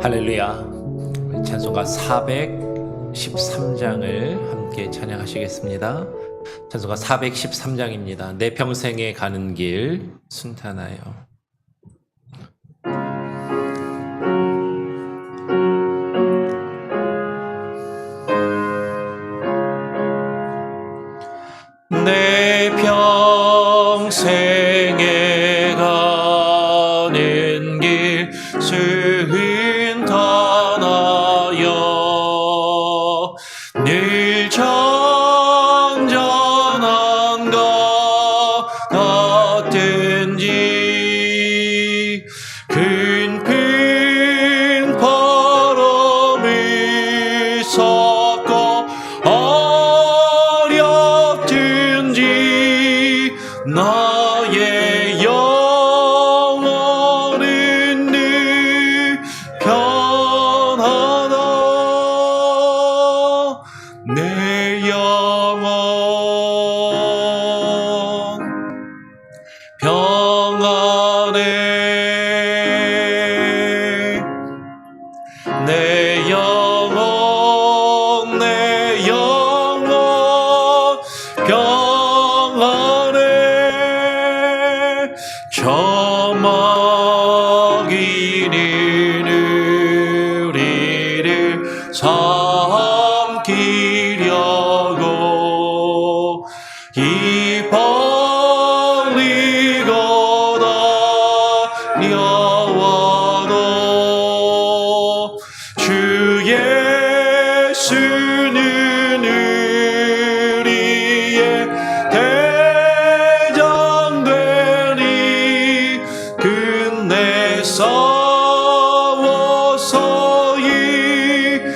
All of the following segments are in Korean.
할렐루야. 찬송가 413장을 함께 찬양하시겠습니다. 찬송가 413장입니다. 내 평생에 가는 길 순탄하여. 내 평생에 가는 길 순탄하여 늘 전전한 것 같은지 큰 바람을 섞어 어렵든지 나의 영혼은 늘 편하다. 내 영혼 평안해. 내 영혼 평안해. 저마귀는 우리를 삼키려고 입 벌리고 다녀와도 주 예수는 우리의 대장되니 끝내 싸워서 이기리라.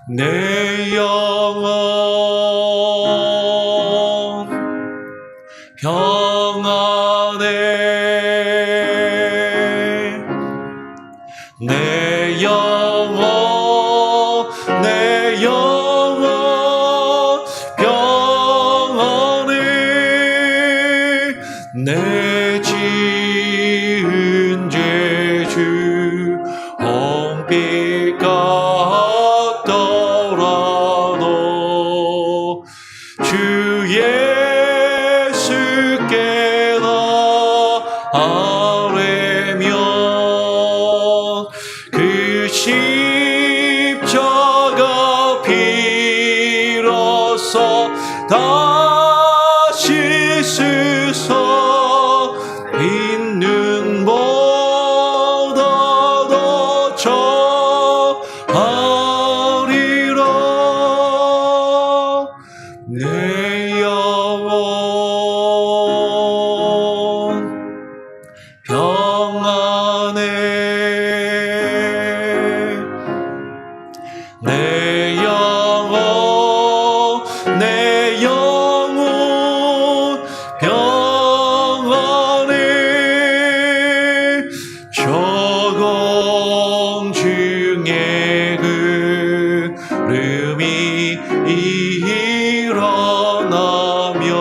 내 영혼 평안해. 내 영혼 평안해. 내 지은 죄주 홍빛 같더라도 주 예수께 나아뢰면 그 십자가 비로소 다시 쓰서 빈 눈보다 더 처하리라. 내 영혼 평안해. 내 영혼 평안해. 저공 중에 구름이 일어나며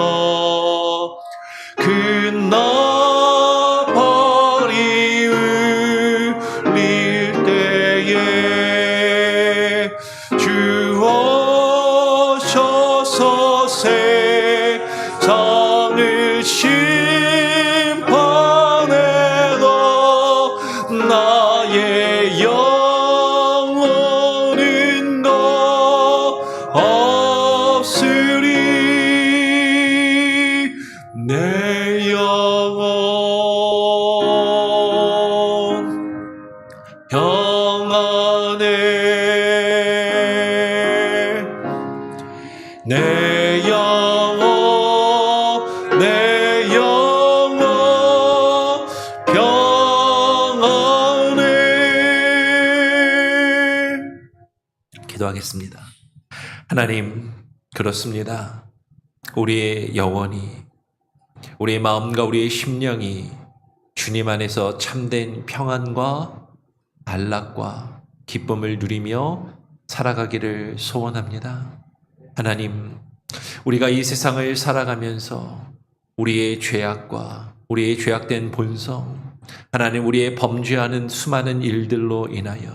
큰 나팔이 울릴 때에 주 오셔서 세상을 심판해도 나의 영혼은 더 없으리. 내 영혼 평안해. 내 영혼 평안해. 기도하겠습니다. 하나님, 그렇습니다. 우리의 영혼이, 우리의 마음과 우리의 심령이 주님 안에서 참된 평안과 안락과 기쁨을 누리며 살아가기를 소원합니다. 하나님, 우리가 이 세상을 살아가면서 우리의 죄악과 우리의 죄악된 본성, 하나님 우리의 범죄하는 수많은 일들로 인하여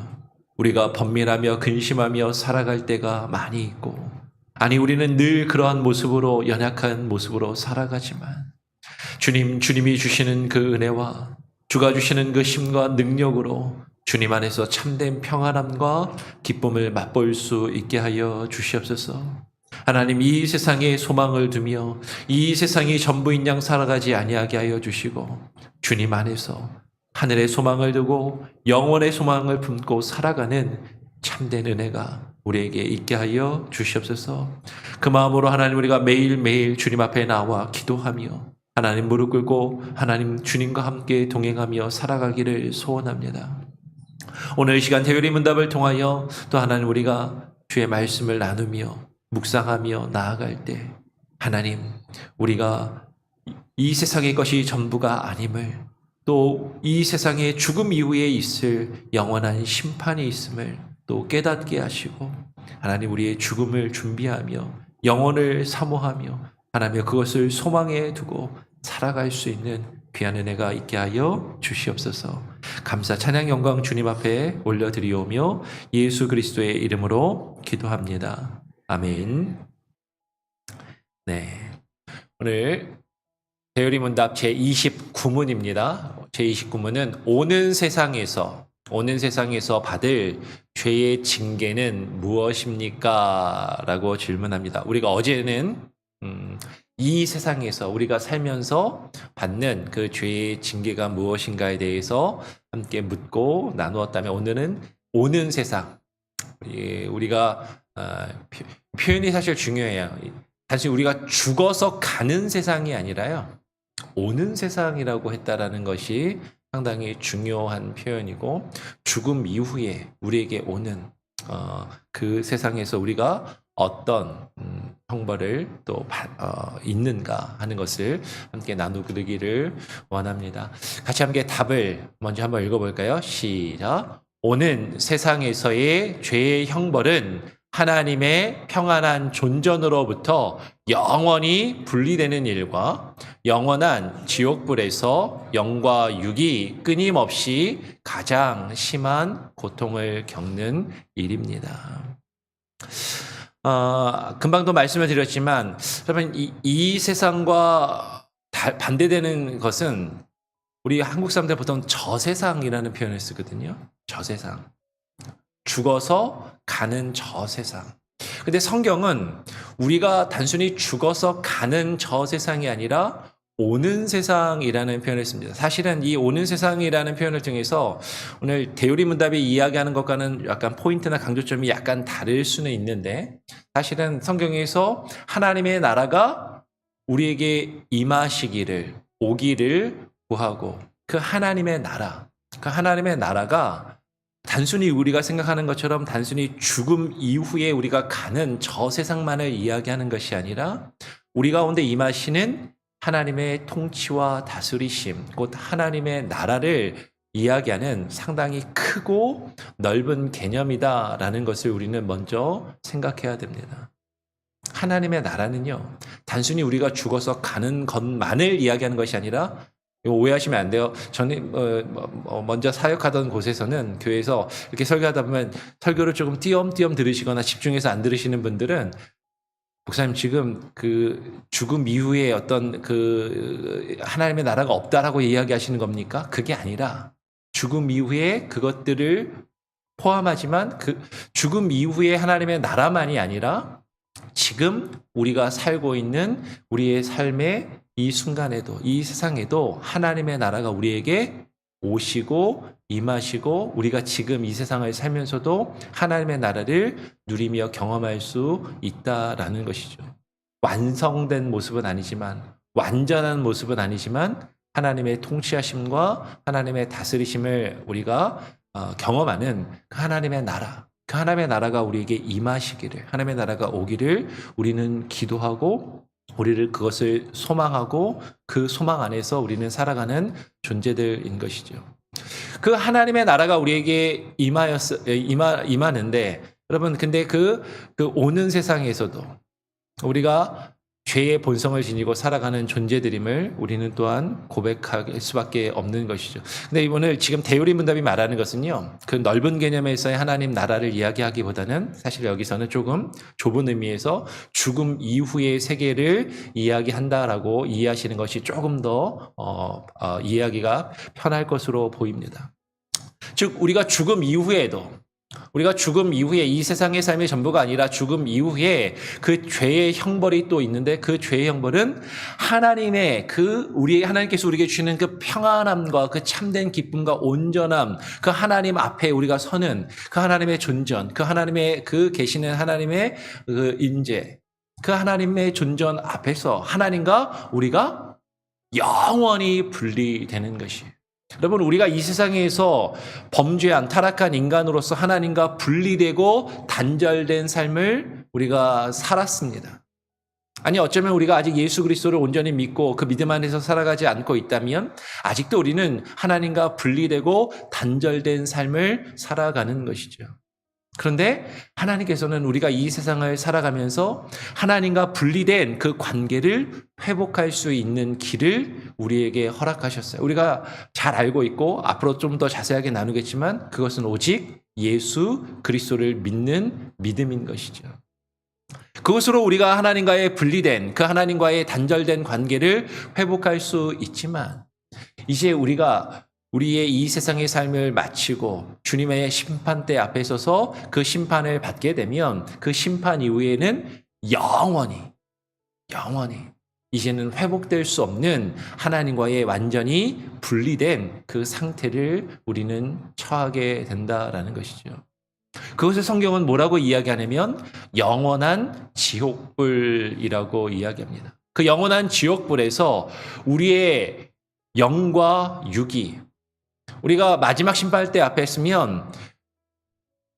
우리가 번민하며 근심하며 살아갈 때가 많이 있고, 아니 우리는 늘 그러한 모습으로, 연약한 모습으로 살아가지만 주님이 주시는 그 은혜와 주가 주시는 그 힘과 능력으로 주님 안에서 참된 평안함과 기쁨을 맛볼 수 있게 하여 주시옵소서. 하나님, 이 세상에 소망을 두며 이 세상이 전부인 양 살아가지 아니하게 하여 주시고, 주님 안에서 하늘의 소망을 두고 영원의 소망을 품고 살아가는 참된 은혜가 우리에게 있게 하여 주시옵소서. 그 마음으로 하나님, 우리가 매일매일 주님 앞에 나와 기도하며 하나님 무릎 꿇고 하나님 주님과 함께 동행하며 살아가기를 소원합니다. 오늘 이 시간 대열의 문답을 통하여 또 하나님, 우리가 주의 말씀을 나누며 묵상하며 나아갈 때 하나님, 우리가 이 세상의 것이 전부가 아님을, 또 이 세상의 죽음 이후에 있을 영원한 심판이 있음을 또 깨닫게 하시고, 하나님 우리의 죽음을 준비하며 영혼을 사모하며 하나님 그것을 소망에 두고 살아갈 수 있는 귀한 은혜가 있게 하여 주시옵소서. 감사 찬양 영광 주님 앞에 올려드리오며 예수 그리스도의 이름으로 기도합니다. 아멘. 네, 오늘 대열의 문답 제29문입니다. 제29문은 오는 세상에서 받을 죄의 징계는 무엇입니까? 라고 질문합니다. 우리가 어제는 이 세상에서 우리가 살면서 받는 그 죄의 징계가 무엇인가에 대해서 함께 묻고 나누었다면, 오늘은 오는 세상, 우리가 표현이 사실 중요해요. 단순히 우리가 죽어서 가는 세상이 아니라요, 오는 세상이라고 했다라는 것이 상당히 중요한 표현이고, 죽음 이후에 우리에게 오는 그 세상에서 우리가 어떤 형벌을 또 있는가 하는 것을 함께 나누기를 원합니다. 같이 함께 답을 먼저 한번 읽어볼까요? 시작. 오는 세상에서의 죄의 형벌은 하나님의 평안한 존전으로부터 영원히 분리되는 일과 영원한 지옥불에서 영과 육이 끊임없이 가장 심한 고통을 겪는 일입니다. 금방도 말씀을 드렸지만, 여러분, 이 세상과 반대되는 것은 우리 한국 사람들 보통 저세상이라는 표현을 쓰거든요. 저세상. 죽어서 가는 저세상. 근데 성경은 우리가 단순히 죽어서 가는 저세상이 아니라 오는 세상이라는 표현을 씁니다. 사실은 이 오는 세상이라는 표현을 통해서 오늘 대요리 문답이 이야기하는 것과는 약간 포인트나 강조점이 약간 다를 수는 있는데, 사실은 성경에서 하나님의 나라가 우리에게 임하시기를, 오기를 구하고, 그 하나님의 나라가 단순히 우리가 생각하는 것처럼 단순히 죽음 이후에 우리가 가는 저 세상만을 이야기하는 것이 아니라, 우리 가운데 임하시는 하나님의 통치와 다스리심, 곧 하나님의 나라를 이야기하는 상당히 크고 넓은 개념이다라는 것을 우리는 먼저 생각해야 됩니다. 하나님의 나라는요, 단순히 우리가 죽어서 가는 것만을 이야기하는 것이 아니라, 이거 오해하시면 안 돼요. 저는 먼저 사역하던 곳에서는, 교회에서 이렇게 설교하다 보면 설교를 조금 띄엄띄엄 들으시거나 집중해서 안 들으시는 분들은, 목사님 지금 그 죽음 이후에 어떤 그 하나님의 나라가 없다라고 이야기하시는 겁니까? 그게 아니라, 죽음 이후에 그것들을 포함하지만 그 죽음 이후에 하나님의 나라만이 아니라 지금 우리가 살고 있는 우리의 삶의 이 순간에도, 이 세상에도 하나님의 나라가 우리에게 오시고 임하시고, 우리가 지금 이 세상을 살면서도 하나님의 나라를 누리며 경험할 수 있다라는 것이죠. 완성된 모습은 아니지만, 완전한 모습은 아니지만, 하나님의 통치하심과 하나님의 다스리심을 우리가 경험하는 그 하나님의 나라, 그 하나님의 나라가 우리에게 임하시기를, 하나님의 나라가 오기를 우리는 기도하고, 우리를 그것을 소망하고 그 소망 안에서 우리는 살아가는 존재들인 것이죠. 그 하나님의 나라가 우리에게 임하는데, 여러분, 근데 그 오는 세상에서도 우리가 죄의 본성을 지니고 살아가는 존재들임을 우리는 또한 고백할 수밖에 없는 것이죠. 근데 오늘 지금 대우리 문답이 말하는 것은요, 그 넓은 개념에서의 하나님 나라를 이야기하기보다는 사실 여기서는 조금 좁은 의미에서 죽음 이후의 세계를 이야기한다라고 이해하시는 것이 조금 더 이해하기가 편할 것으로 보입니다. 즉 우리가 죽음 이후에도, 우리가 죽음 이후에 이 세상의 삶의 전부가 아니라 죽음 이후에 그 죄의 형벌이 또 있는데, 그 죄의 형벌은 하나님의 하나님께서 우리에게 주시는 그 평안함과 그 참된 기쁨과 온전함, 그 하나님 앞에 우리가 서는 그 하나님의 존전, 그 하나님의 그 계시는 하나님의 그 임재, 그 하나님의 존전 앞에서 하나님과 우리가 영원히 분리되는 것이에요. 여러분, 우리가 이 세상에서 범죄한 타락한 인간으로서 하나님과 분리되고 단절된 삶을 우리가 살았습니다. 아니, 어쩌면 우리가 아직 예수 그리스도를 온전히 믿고 그 믿음 안에서 살아가지 않고 있다면 아직도 우리는 하나님과 분리되고 단절된 삶을 살아가는 것이죠. 그런데 하나님께서는 우리가 이 세상을 살아가면서 하나님과 분리된 그 관계를 회복할 수 있는 길을 우리에게 허락하셨어요. 우리가 잘 알고 있고 앞으로 좀 더 자세하게 나누겠지만 그것은 오직 예수 그리스도를 믿는 믿음인 것이죠. 그것으로 우리가 하나님과의 분리된, 그 하나님과의 단절된 관계를 회복할 수 있지만, 이제 우리가 우리의 이 세상의 삶을 마치고 주님의 심판대 앞에 서서 그 심판을 받게 되면 그 심판 이후에는 영원히 이제는 회복될 수 없는 하나님과의 완전히 분리된 그 상태를 우리는 처하게 된다라는 것이죠. 그것을 성경은 뭐라고 이야기하냐면 영원한 지옥불이라고 이야기합니다. 그 영원한 지옥불에서 우리의 영과 육이, 우리가 마지막 심판할 때 앞에 있으면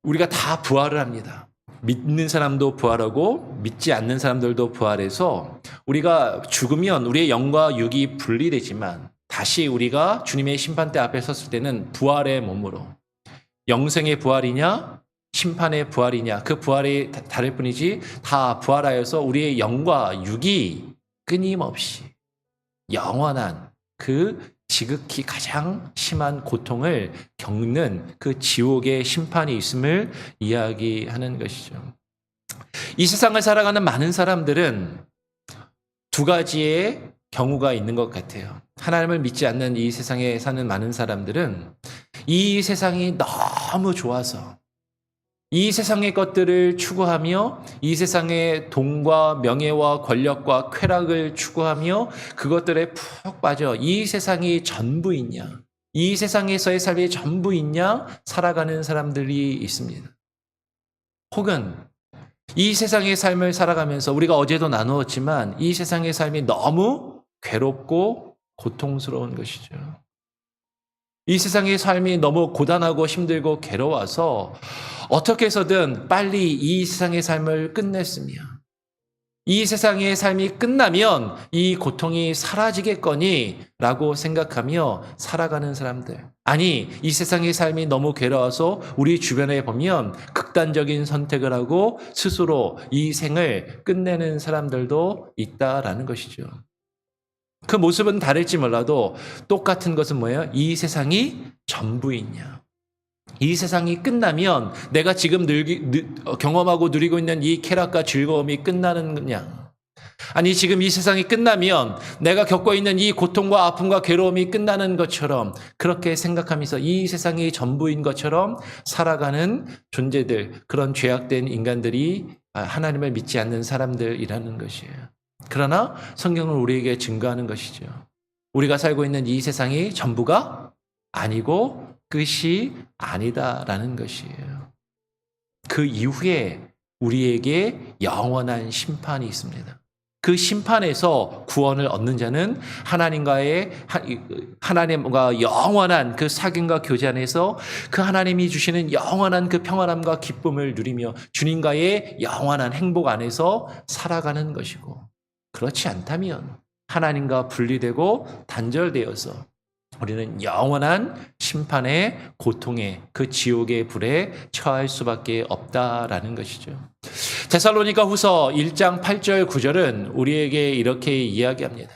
우리가 다 부활을 합니다. 믿는 사람도 부활하고 믿지 않는 사람들도 부활해서 우리가 죽으면 우리의 영과 육이 분리되지만 다시 우리가 주님의 심판대 앞에 섰을 때는 부활의 몸으로, 영생의 부활이냐 심판의 부활이냐, 그 부활이 다를 뿐이지 다 부활하여서 우리의 영과 육이 끊임없이 영원한 그 지극히 가장 심한 고통을 겪는 그 지옥의 심판이 있음을 이야기하는 것이죠. 이 세상을 살아가는 많은 사람들은 두 가지의 경우가 있는 것 같아요. 하나님을 믿지 않는 이 세상에 사는 많은 사람들은 이 세상이 너무 좋아서 이 세상의 것들을 추구하며 이 세상의 돈과 명예와 권력과 쾌락을 추구하며 그것들에 푹 빠져 이 세상이 전부이냐, 이 세상에서의 삶이 전부이냐 살아가는 사람들이 있습니다. 혹은 이 세상의 삶을 살아가면서 우리가 어제도 나누었지만 이 세상의 삶이 너무 괴롭고 고통스러운 것이죠. 이 세상의 삶이 너무 고단하고 힘들고 괴로워서 어떻게 해서든 빨리 이 세상의 삶을 끝냈으며 이 세상의 삶이 끝나면 이 고통이 사라지겠거니 라고 생각하며 살아가는 사람들. 아니, 이 세상의 삶이 너무 괴로워서 우리 주변에 보면 극단적인 선택을 하고 스스로 이 생을 끝내는 사람들도 있다라는 것이죠. 그 모습은 다를지 몰라도 똑같은 것은 뭐예요? 이 세상이 전부이냐? 이 세상이 끝나면 내가 지금 경험하고 누리고 있는 이 쾌락과 즐거움이 끝나는 거냐? 아니, 지금 이 세상이 끝나면 내가 겪고 있는 이 고통과 아픔과 괴로움이 끝나는 것처럼 그렇게 생각하면서 이 세상이 전부인 것처럼 살아가는 존재들, 그런 죄악된 인간들이 하나님을 믿지 않는 사람들이라는 것이에요. 그러나 성경은 우리에게 증거하는 것이죠. 우리가 살고 있는 이 세상이 전부가 아니고 끝이 아니다라는 것이에요. 그 이후에 우리에게 영원한 심판이 있습니다. 그 심판에서 구원을 얻는 자는 하나님과 영원한 그 사귐과 교제 안에서 그 하나님이 주시는 영원한 그 평안함과 기쁨을 누리며 주님과의 영원한 행복 안에서 살아가는 것이고, 그렇지 않다면 하나님과 분리되고 단절되어서 우리는 영원한 심판의 고통에 그 지옥의 불에 처할 수밖에 없다라는 것이죠. 데살로니가 후서 1장 8절 9절은 우리에게 이렇게 이야기합니다.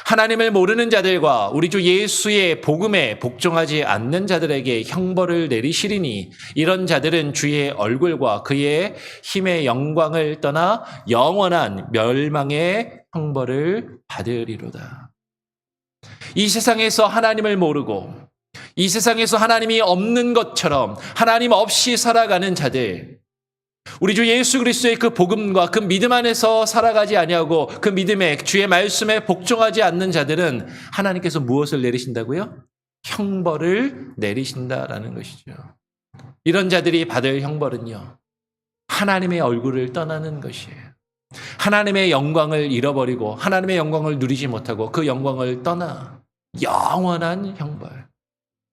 하나님을 모르는 자들과 우리 주 예수의 복음에 복종하지 않는 자들에게 형벌을 내리시리니 이런 자들은 주의 얼굴과 그의 힘의 영광을 떠나 영원한 멸망의 형벌을 받으리로다. 이 세상에서 하나님을 모르고 이 세상에서 하나님이 없는 것처럼 하나님 없이 살아가는 자들, 우리 주 예수 그리스도의 그 복음과 그 믿음 안에서 살아가지 아니하고 그 믿음에 주의 말씀에 복종하지 않는 자들은 하나님께서 무엇을 내리신다고요? 형벌을 내리신다라는 것이죠. 이런 자들이 받을 형벌은요, 하나님의 얼굴을 떠나는 것이에요. 하나님의 영광을 잃어버리고 하나님의 영광을 누리지 못하고 그 영광을 떠나 영원한 형벌,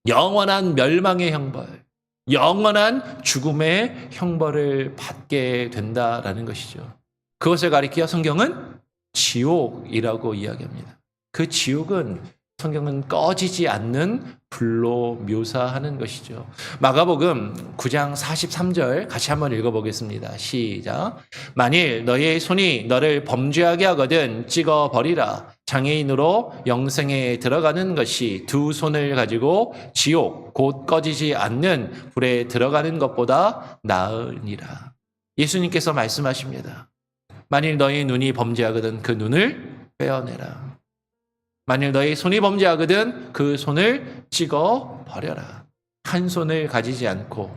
영원한 멸망의 형벌, 영원한 죽음의 형벌을 받게 된다라는 것이죠. 그것을 가리켜 성경은 지옥이라고 이야기합니다. 그 지옥은 성경은 꺼지지 않는 불로 묘사하는 것이죠. 마가복음 9장 43절 같이 한번 읽어보겠습니다. 시작. 만일 너의 손이 너를 범죄하게 하거든 찍어버리라. 장애인으로 영생에 들어가는 것이 두 손을 가지고 지옥 곧 꺼지지 않는 불에 들어가는 것보다 나으니라. 예수님께서 말씀하십니다. 만일 너의 눈이 범죄하거든 그 눈을 빼어내라. 만일 너의 손이 범죄하거든 그 손을 찍어 버려라. 한 손을 가지지 않고,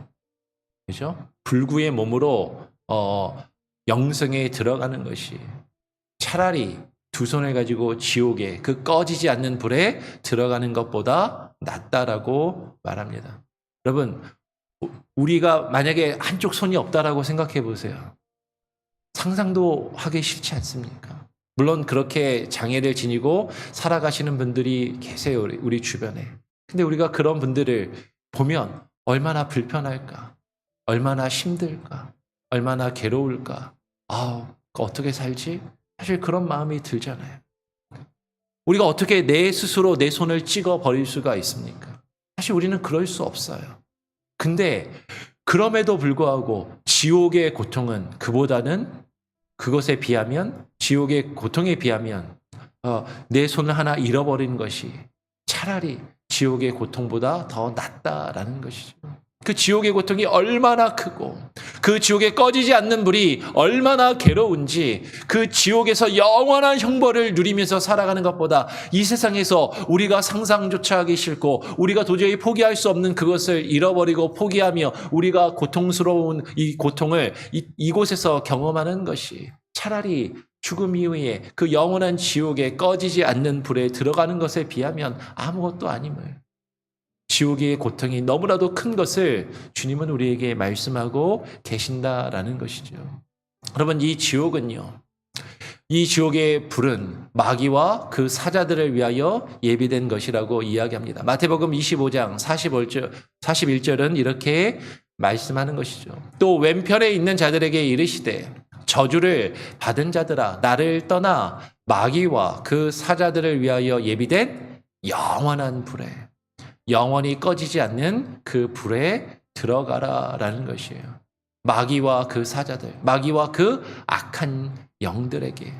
그죠? 불구의 몸으로 영생에 들어가는 것이 차라리 두 손을 가지고 지옥에 그 꺼지지 않는 불에 들어가는 것보다 낫다라고 말합니다. 여러분, 우리가 만약에 한쪽 손이 없다라고 생각해 보세요. 상상도 하기 싫지 않습니까? 물론 그렇게 장애를 지니고 살아가시는 분들이 계세요, 우리 주변에. 근데 우리가 그런 분들을 보면 얼마나 불편할까, 얼마나 힘들까, 얼마나 괴로울까. 어떻게 살지? 사실 그런 마음이 들잖아요. 우리가 어떻게 내 스스로 내 손을 찍어 버릴 수가 있습니까? 사실 우리는 그럴 수 없어요. 근데 그럼에도 불구하고 지옥의 고통은 그것에 비하면, 지옥의 고통에 비하면 내 손을 하나 잃어버리는 것이 차라리 지옥의 고통보다 더 낫다라는 것이죠. 그 지옥의 고통이 얼마나 크고 그 지옥에 꺼지지 않는 불이 얼마나 괴로운지, 그 지옥에서 영원한 형벌을 누리면서 살아가는 것보다 이 세상에서 우리가 상상조차 하기 싫고 우리가 도저히 포기할 수 없는 그것을 잃어버리고 포기하며 우리가 고통스러운 이 고통을 이곳에서 경험하는 것이 차라리 죽음 이후에 그 영원한 지옥에 꺼지지 않는 불에 들어가는 것에 비하면 아무것도 아님을, 지옥의 고통이 너무나도 큰 것을 주님은 우리에게 말씀하고 계신다라는 것이죠. 여러분, 이 지옥은요, 이 지옥의 불은 마귀와 그 사자들을 위하여 예비된 것이라고 이야기합니다. 마태복음 25장 41절은 이렇게 말씀하는 것이죠. 또 왼편에 있는 자들에게 이르시되 저주를 받은 자들아 나를 떠나 마귀와 그 사자들을 위하여 예비된 영원한 불에, 영원히 꺼지지 않는 그 불에 들어가라라는 것이에요. 마귀와 그 사자들, 마귀와 그 악한 영들에게,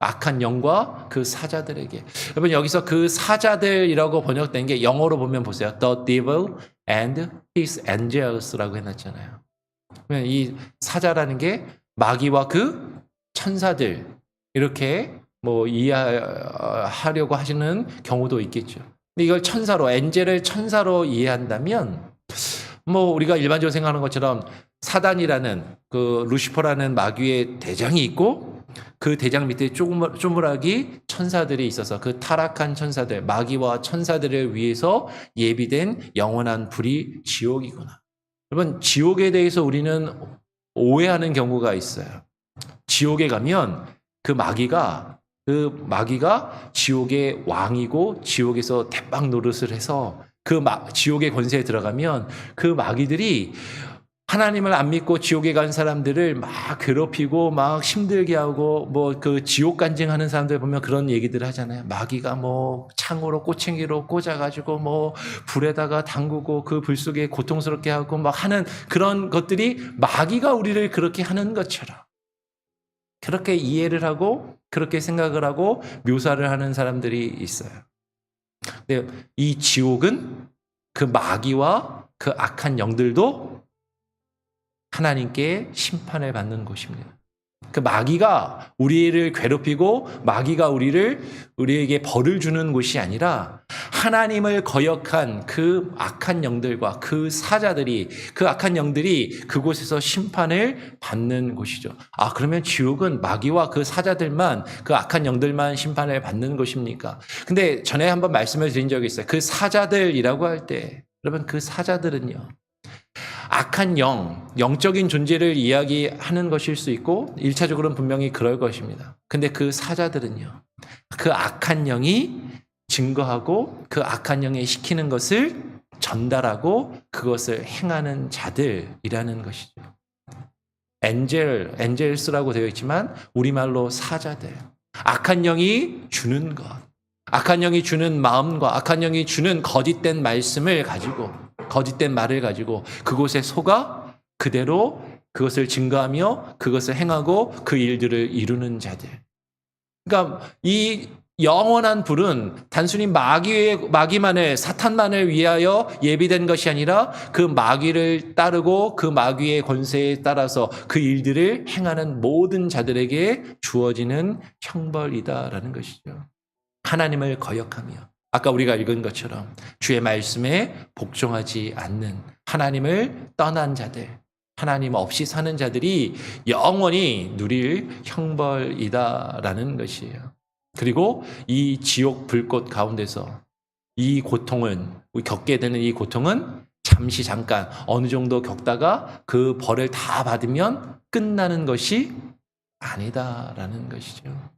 악한 영과 그 사자들에게. 여러분, 여기서 그 사자들이라고 번역된 게 영어로 보면 보세요. The devil and his angels라고 해놨잖아요. 그러면 이 사자라는 게 마귀와 그 천사들, 이렇게 이해하려고 하시는 경우도 있겠죠. 근데 이걸 천사로, 엔젤을 천사로 이해한다면 우리가 일반적으로 생각하는 것처럼 사단이라는 그 루시퍼라는 마귀의 대장이 있고 그 대장 밑에 쪼무라기 천사들이 있어서 그 타락한 천사들, 마귀와 천사들을 위해서 예비된 영원한 불이 지옥이구나. 여러분, 지옥에 대해서 우리는 오해하는 경우가 있어요. 지옥에 가면 그 마귀가 지옥의 왕이고 지옥에서 대빵 노릇을 해서 그 지옥의 권세에 들어가면 그 마귀들이 하나님을 안 믿고 지옥에 간 사람들을 막 괴롭히고 막 힘들게 하고 뭐 그 지옥 간증하는 사람들 보면 그런 얘기들 하잖아요. 마귀가 뭐 창으로 꼬챙이로 꽂아가지고 뭐 불에다가 담그고 그 불 속에 고통스럽게 하고 막 하는 그런 것들이 마귀가 우리를 그렇게 하는 것처럼 그렇게 이해를 하고 그렇게 생각을 하고 묘사를 하는 사람들이 있어요. 근데 이 지옥은 그 마귀와 그 악한 영들도 하나님께 심판을 받는 곳입니다. 그 마귀가 우리를 괴롭히고 마귀가 우리에게 벌을 주는 곳이 아니라 하나님을 거역한 그 악한 영들과 그 사자들이 그 악한 영들이 그곳에서 심판을 받는 곳이죠. 아, 그러면 지옥은 마귀와 그 사자들만 그 악한 영들만 심판을 받는 곳입니까? 근데 전에 한번 말씀을 드린 적이 있어요. 그 사자들이라고 할 때 여러분 그 사자들은요. 악한 영적인 존재를 이야기하는 것일 수 있고 1차적으로는 분명히 그럴 것입니다. 근데 그 사자들은요. 그 악한 영이 증거하고 그 악한 영이 시키는 것을 전달하고 그것을 행하는 자들이라는 것이죠. 엔젤스라고 되어 있지만 우리말로 사자들. 악한 영이 주는 것. 악한 영이 주는 마음과 악한 영이 주는 거짓된 말씀을 가지고 거짓된 말을 가지고 그곳에 속아 그대로 그것을 증거하며 그것을 행하고 그 일들을 이루는 자들. 그러니까 이 영원한 불은 단순히 마귀만을 사탄만을 위하여 예비된 것이 아니라 그 마귀를 따르고 그 마귀의 권세에 따라서 그 일들을 행하는 모든 자들에게 주어지는 형벌이다라는 것이죠. 하나님을 거역하며 아까 우리가 읽은 것처럼 주의 말씀에 복종하지 않는 하나님을 떠난 자들, 하나님 없이 사는 자들이 영원히 누릴 형벌이다라는 것이에요. 그리고 이 지옥 불꽃 가운데서 이 고통은 겪게 되는 이 고통은 잠시 잠깐 어느 정도 겪다가 그 벌을 다 받으면 끝나는 것이 아니다라는 것이죠.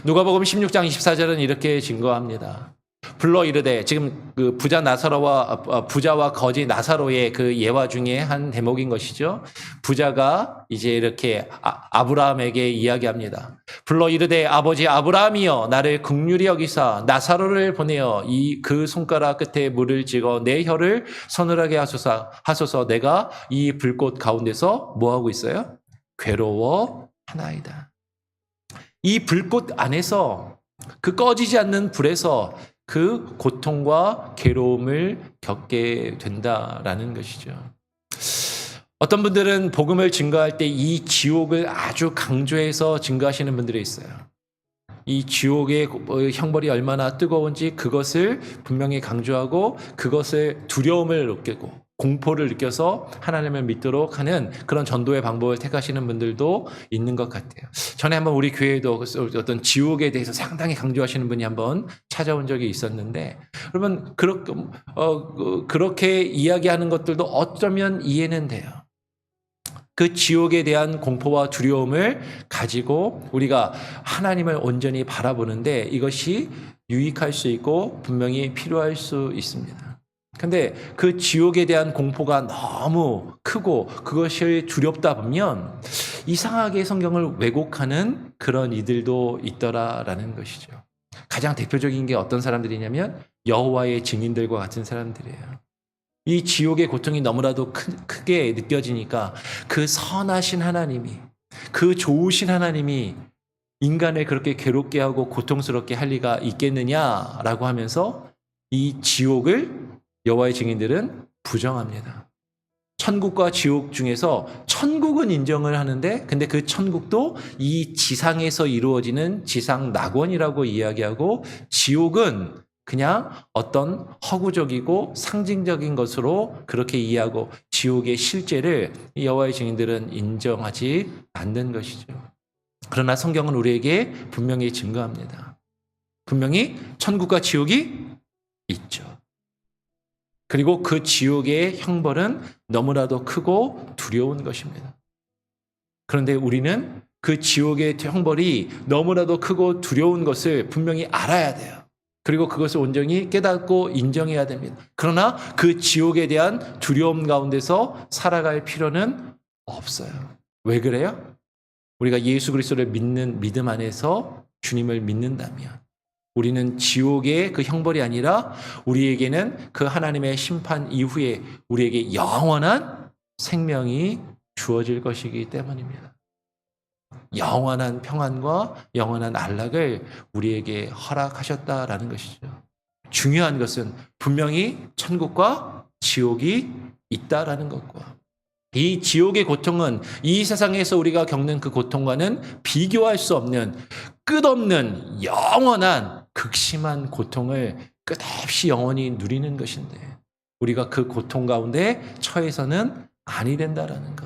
누가복음 16장 24절은 이렇게 증거합니다. 불러 이르되 지금 그 부자와 거지 나사로의 그 예화 중에 한 대목인 것이죠. 부자가 이제 이렇게 아브라함에게 이야기합니다. 불러 이르되 아버지 아브라함이여 나를 긍휼히 여기사 나사로를 보내어 그 손가락 끝에 물을 찍어 내 혀를 서늘하게 하소서 내가 이 불꽃 가운데서 뭐 하고 있어요? 괴로워하나이다. 이 불꽃 안에서 그 꺼지지 않는 불에서 그 고통과 괴로움을 겪게 된다라는 것이죠. 어떤 분들은 복음을 증거할 때 이 지옥을 아주 강조해서 증거하시는 분들이 있어요. 이 지옥의 형벌이 얼마나 뜨거운지 그것을 분명히 강조하고 그것을 두려움을 느끼고 공포를 느껴서 하나님을 믿도록 하는 그런 전도의 방법을 택하시는 분들도 있는 것 같아요. 전에 한번 우리 교회에도 어떤 지옥에 대해서 상당히 강조하시는 분이 한번 찾아온 적이 있었는데 그러면 그렇게 이야기하는 것들도 어쩌면 이해는 돼요. 그 지옥에 대한 공포와 두려움을 가지고 우리가 하나님을 온전히 바라보는데 이것이 유익할 수 있고 분명히 필요할 수 있습니다. 근데 그 지옥에 대한 공포가 너무 크고 그것이 두렵다 보면 이상하게 성경을 왜곡하는 그런 이들도 있더라라는 것이죠. 가장 대표적인 게 어떤 사람들이냐면 여호와의 증인들과 같은 사람들이에요. 이 지옥의 고통이 너무나도 크게 느껴지니까 그 선하신 하나님이 그 좋으신 하나님이 인간을 그렇게 괴롭게 하고 고통스럽게 할 리가 있겠느냐라고 하면서 이 지옥을 여호와의 증인들은 부정합니다. 천국과 지옥 중에서 천국은 인정을 하는데 근데 그 천국도 이 지상에서 이루어지는 지상 낙원이라고 이야기하고 지옥은 그냥 어떤 허구적이고 상징적인 것으로 그렇게 이해하고 지옥의 실제를 여호와의 증인들은 인정하지 않는 것이죠. 그러나 성경은 우리에게 분명히 증거합니다. 분명히 천국과 지옥이 있죠. 그리고 그 지옥의 형벌은 너무나도 크고 두려운 것입니다. 그런데 우리는 그 지옥의 형벌이 너무나도 크고 두려운 것을 분명히 알아야 돼요. 그리고 그것을 온전히 깨닫고 인정해야 됩니다. 그러나 그 지옥에 대한 두려움 가운데서 살아갈 필요는 없어요. 왜 그래요? 우리가 예수 그리스도를 믿는 믿음 안에서 주님을 믿는다면 우리는 지옥의 그 형벌이 아니라 우리에게는 그 하나님의 심판 이후에 우리에게 영원한 생명이 주어질 것이기 때문입니다. 영원한 평안과 영원한 안락을 우리에게 허락하셨다라는 것이죠. 중요한 것은 분명히 천국과 지옥이 있다라는 것과 이 지옥의 고통은 이 세상에서 우리가 겪는 그 고통과는 비교할 수 없는 끝없는 영원한 극심한 고통을 끝없이 영원히 누리는 것인데 우리가 그 고통 가운데 처해서는 아니 된다라는 것.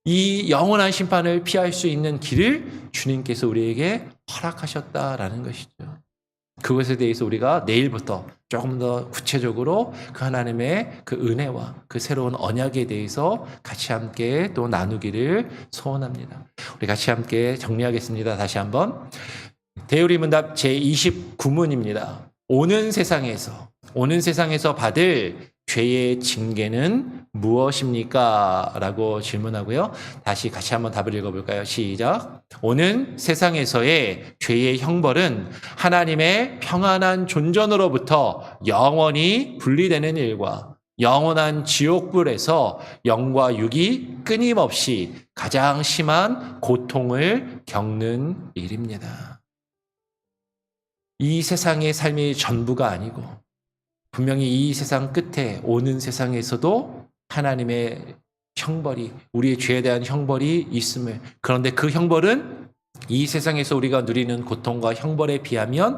이 영원한 심판을 피할 수 있는 길을 주님께서 우리에게 허락하셨다라는 것이죠. 그것에 대해서 우리가 내일부터 조금 더 구체적으로 그 하나님의 그 은혜와 그 새로운 언약에 대해서 같이 함께 또 나누기를 소원합니다. 우리 같이 함께 정리하겠습니다. 다시 한번. 대우리문답 제29문입니다. 오는 세상에서 받을 죄의 징계는 무엇입니까? 라고 질문하고요. 다시 같이 한번 답을 읽어볼까요? 시작. 오는 세상에서의 죄의 형벌은 하나님의 평안한 존전으로부터 영원히 분리되는 일과 영원한 지옥불에서 영과 육이 끊임없이 가장 심한 고통을 겪는 일입니다. 이 세상의 삶이 전부가 아니고 분명히 이 세상 끝에 오는 세상에서도 하나님의 형벌이 우리의 죄에 대한 형벌이 있음을 그런데 그 형벌은 이 세상에서 우리가 누리는 고통과 형벌에 비하면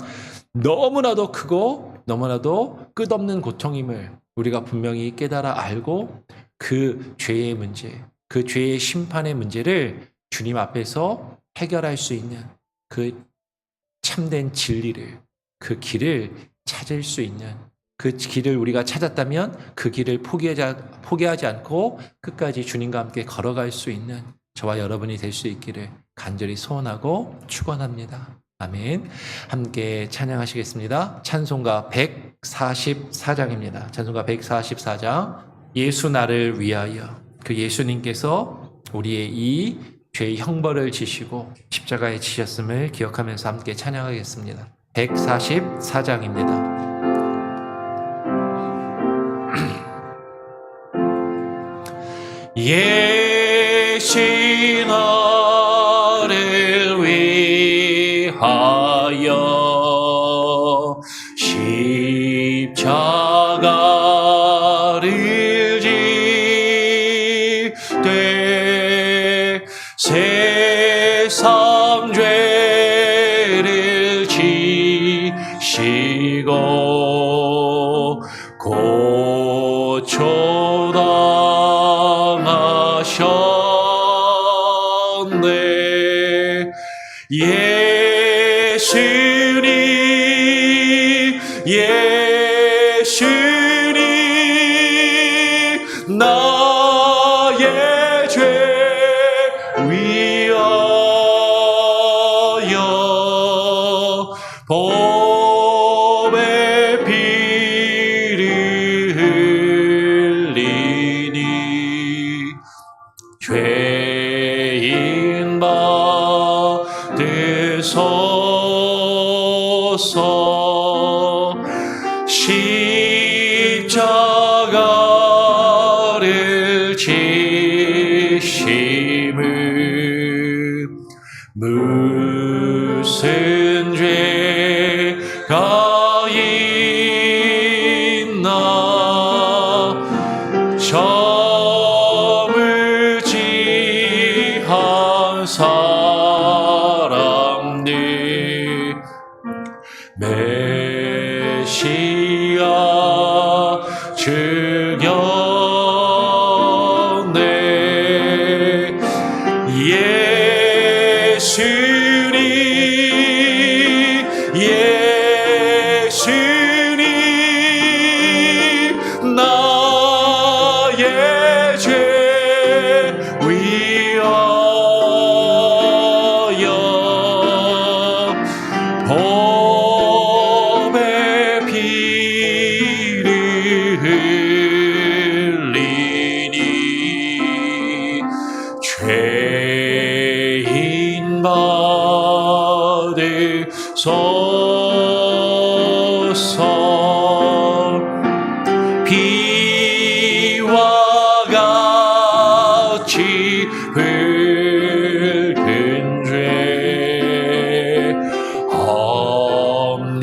너무나도 크고 너무나도 끝없는 고통임을 우리가 분명히 깨달아 알고 그 죄의 문제, 그 죄의 심판의 문제를 주님 앞에서 해결할 수 있는 그 참된 진리를 그 길을 찾을 수 있는 그 길을 우리가 찾았다면 그 길을 포기하지 않고 끝까지 주님과 함께 걸어갈 수 있는 저와 여러분이 될 수 있기를 간절히 소원하고 축원합니다. 아멘. 함께 찬양하시겠습니다. 찬송가 144장입니다. 찬송가 144장. 예수 나를 위하여. 그 예수님께서 우리의 이 죄의 형벌을 지시고 십자가에 지셨음을 기억하면서 함께 찬양하겠습니다. 144장입니다. 예수 나를 위하여 십자가를 지되 세상 죄를 지시고 고초당하셨네. 예수님 나의 죄 위하여 보배 피를 흘리니 죄인 받으소서. 십자가를 지심을 무슨 죄가 있나 점을 지한 사람들 메시아 죽였네. 예수님 나의 죄 위하여 보배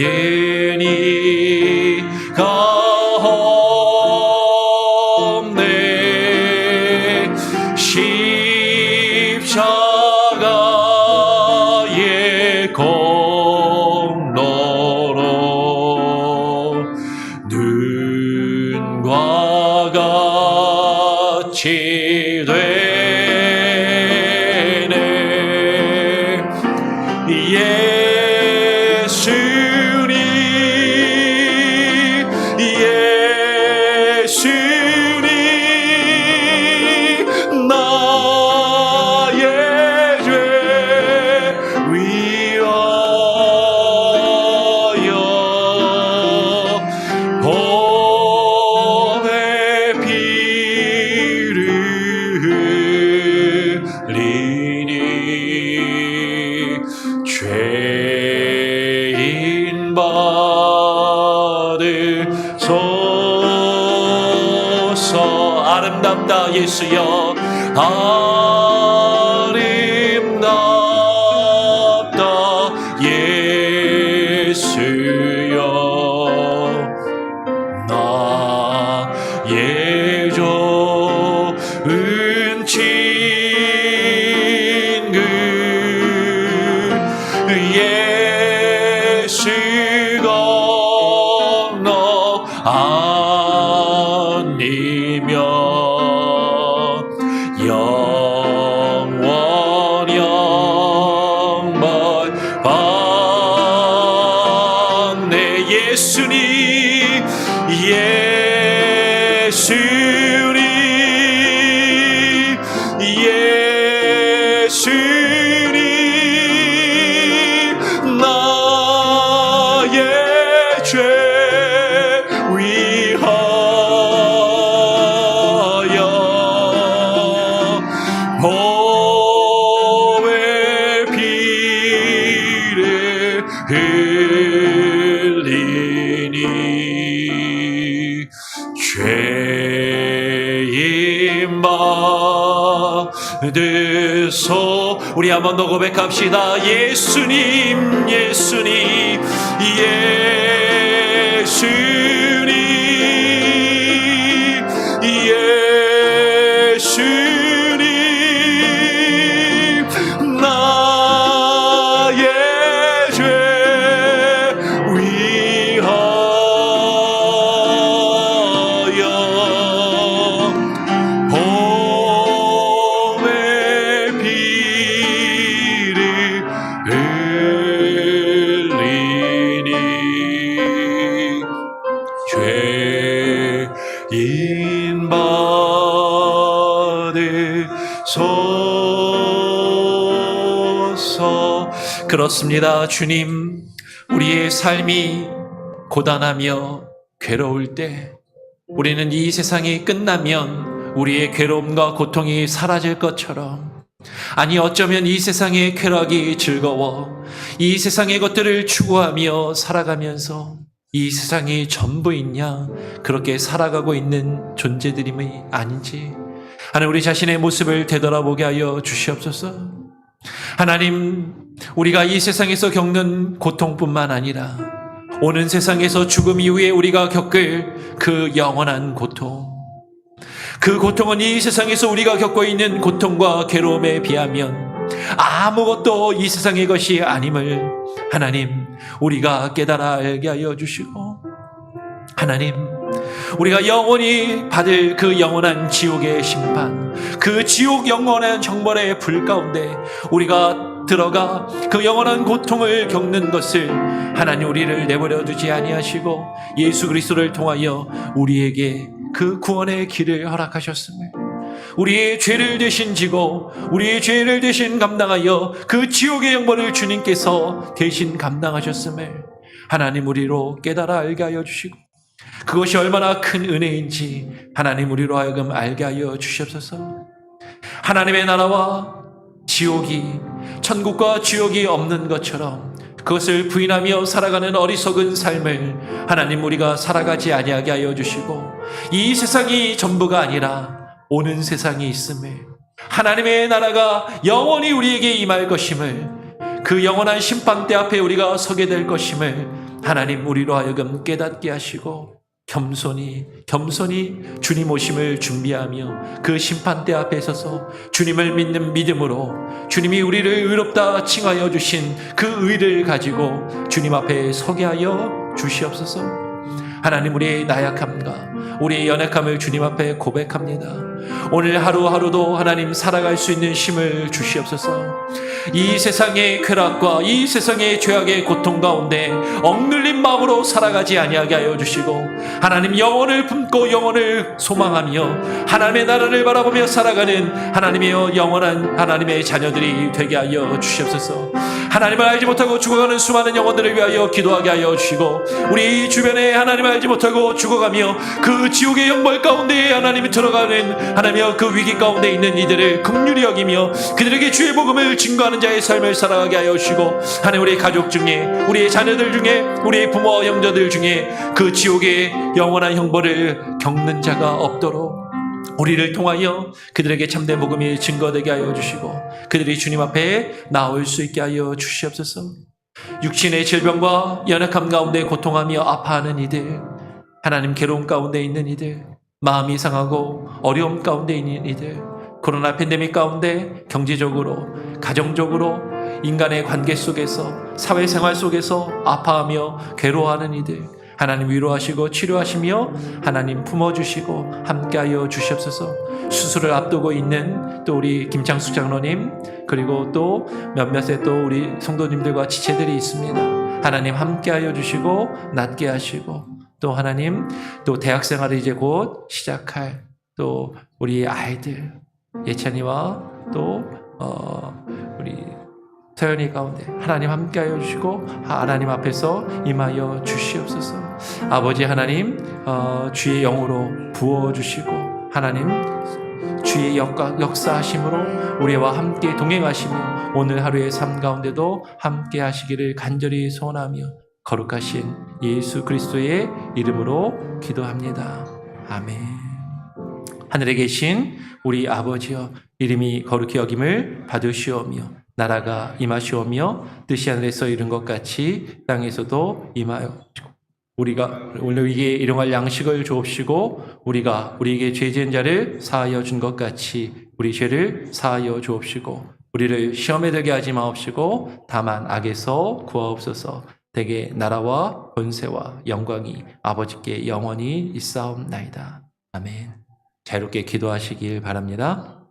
이 가운데 십자가의 공로로 눈과 같이 되네. 예수님 나의 죄 위하여 보배 피를 흘리니 죄인 받으소서. 아름답다 예수여, 아름답다 예수여. 나의 좋은 친구 예수 건너 아니면 영원 받네. 예수님 나의 죄 위하여 보배 피를 흘리니 죄인 받으소. 우리 한 번 더 고백합시다. 예수님 예수님 예수님 예수님 나의 죄 위하여 보배 피를 흘리니 죄인 받으소서. 그렇습니다. 주님, 우리의 삶이 고단하며 괴로울 때, 우리는 이 세상이 끝나면 우리의 괴로움과 고통이 사라질 것처럼, 아니 어쩌면 이 세상의 쾌락이 즐거워 이 세상의 것들을 추구하며 살아가면서 이 세상이 전부이냐 그렇게 살아가고 있는 존재들이 아닌지 하나님, 우리 자신의 모습을 되돌아보게 하여 주시옵소서. 하나님, 우리가 이 세상에서 겪는 고통뿐만 아니라 오는 세상에서 죽음 이후에 우리가 겪을 그 영원한 고통, 그 고통은 이 세상에서 우리가 겪고 있는 고통과 괴로움에 비하면 아무것도 이 세상의 것이 아님을 하나님, 우리가 깨달아 알게 하여 주시고, 하나님, 우리가 영원히 받을 그 영원한 지옥의 심판, 그 지옥 영원한 정벌의 불 가운데 우리가 들어가 그 영원한 고통을 겪는 것을 하나님, 우리를 내버려 두지 아니하시고 예수 그리스도를 통하여 우리에게 그 구원의 길을 허락하셨음을, 우리의 죄를 대신 지고 우리의 죄를 대신 감당하여 그 지옥의 영벌을 주님께서 대신 감당하셨음을 하나님, 우리로 깨달아 알게 하여 주시고, 그것이 얼마나 큰 은혜인지 하나님, 우리로 하여금 알게 하여 주시옵소서. 하나님의 나라와 지옥이, 천국과 지옥이 없는 것처럼 그것을 부인하며 살아가는 어리석은 삶을 하나님, 우리가 살아가지 아니하게 하여 주시고, 이 세상이 전부가 아니라 오는 세상이 있음을, 하나님의 나라가 영원히 우리에게 임할 것임을, 그 영원한 심판대 앞에 우리가 서게 될 것임을 하나님 우리로 하여금 깨닫게 하시고 겸손히 주님 오심을 준비하며 그 심판대 앞에 서서 주님을 믿는 믿음으로 주님이 우리를 의롭다 칭하여 주신 그 의를 가지고 주님 앞에 서게 하여 주시옵소서. 하나님 우리의 나약함과 우리의 연약함을 주님 앞에 고백합니다. 오늘 하루하루도 하나님 살아갈 수 있는 힘을 주시옵소서. 이 세상의 쾌락과 이 세상의 죄악의 고통 가운데 억눌린 마음으로 살아가지 아니하게 하여 주시고 하나님 영혼을 품고 영혼을 소망하며 하나님의 나라를 바라보며 살아가는 하나님의 영원한 하나님의 자녀들이 되게 하여 주시옵소서. 하나님을 알지 못하고 죽어가는 수많은 영혼들을 위하여 기도하게 하여 주시고 우리 주변에 하나님을 알지 못하고 죽어가며 그 지옥의 영벌 가운데 하나님이 들어가는 하나님의 그 위기 가운데 있는 이들을 긍휼히 여기며 그들에게 주의 복음을 증거하는 자의 삶을 살아가게 하여 주시고 하나님 우리 가족 중에 우리의 자녀들 중에 우리의 부모와 형제들 중에 그 지옥의 영원한 형벌을 겪는 자가 없도록 우리를 통하여 그들에게 참된 복음이 증거되게 하여 주시고 그들이 주님 앞에 나올 수 있게 하여 주시옵소서. 육신의 질병과 연약함 가운데 고통하며 아파하는 이들, 하나님 괴로움 가운데 있는 이들, 마음이 상하고 어려움 가운데 있는 이들, 코로나 팬데믹 가운데 경제적으로 가정적으로 인간의 관계 속에서 사회생활 속에서 아파하며 괴로워하는 이들 하나님 위로하시고 치료하시며 하나님 품어주시고 함께하여 주시옵소서. 수술을 앞두고 있는 또 우리 김창숙 장로님 그리고 또 몇몇의 또 우리 성도님들과 지체들이 있습니다. 하나님 함께하여 주시고 낫게 하시고 또 하나님 또 대학생활을 이제 곧 시작할 또 우리 아이들 예찬이와 또 우리 서연이 가운데 하나님 함께하여 주시고 하나님 앞에서 임하여 주시옵소서. 아버지 하나님 주의 영으로 부어주시고 하나님 주의 역사하심으로 우리와 함께 동행하시며 오늘 하루의 삶 가운데도 함께 하시기를 간절히 소원하며 거룩하신 예수 그리스도의 이름으로 기도합니다. 아멘. 하늘에 계신 우리 아버지여 이름이 거룩히 여김을 받으시오며 나라가 임하시오며 뜻이 하늘에서 이룬 것 같이 땅에서도 임하여 우리가 오늘 우리에게 일용할 양식을 주옵시고 우리가 우리에게 죄 지은 자를 사하여 준 것 같이 우리 죄를 사하여 주옵시고 우리를 시험에 들게 하지 마옵시고 다만 악에서 구하옵소서. 대개 나라와 권세와 영광이 아버지께 영원히 있사옵나이다. 아멘. 자유롭게 기도하시길 바랍니다.